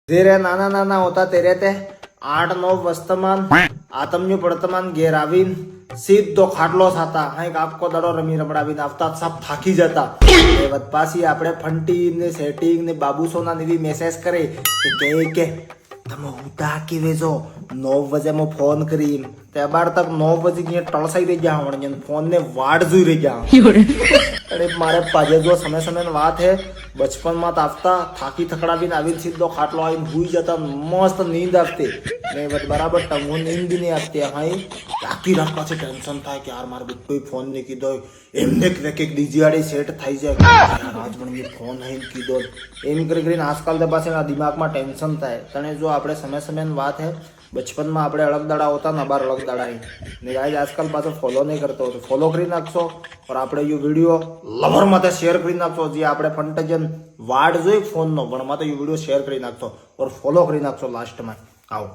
જેરે નાના નાના હોતા તેરે તે 8-9 વર્તમાન આતમ્ય વર્તમાન ઘેર આવીને સીધો ખાટલો થતા હાઈક આખો દડો રમી રમડાવીને આવતા સાપ થાકી જતા એ વત પાછી આપણે ફંટી ને સેટિંગ ને બાબુસોના નીવી મેસેજ કરે કે તમે ઉતા કે વેજો 9 વાગે મો ફોન કરી તે બાર તક 9 વાગે કે ટળસાઈ રહી જા વણ ફોન ને વાડ જોઈ રહી જા અરે મારે પાજે જો સમય સમય વાત હે બચપન માં આવતા થાકી થકડાવીને આવીને સીધો ખાટલો આવીને ભૂઈ જતા મસ્ત નીંદ આવતી ને બરાબર ટંગો નીંદ બી નહીં આવતી હાઈ આખી રાત પાછી ટેન્શન થાય કે યાર મારે કોઈ ફોન નહીં કીધો એમને કે ડીજીઆડી સેટ થઈ જાય આજ પણ મેં ફોન નહીં કીધો એમ કરીને આજકાલ તો પાછી દિમાગમાં ટેન્શન થાય તને જો આપણે સમય સમયની વાત હે બચપનમાં આપણે અલગ દાડા હોતા ને બાર અલગ દાડા ને ગાઈસ આજકાલ પાછો ફોલો નહીં કરતો તો ફોલો કરી નાખશો और આપણે ये વિડિયો લવર માટે શેર કરી નાખશો જે આપણે ફંટજન વાડ જોઈ ફોન નો પણ માતે ये વિડિયો શેર કરી નાખશો और ફોલો કરી નાખશો લાસ્ટમાં આવો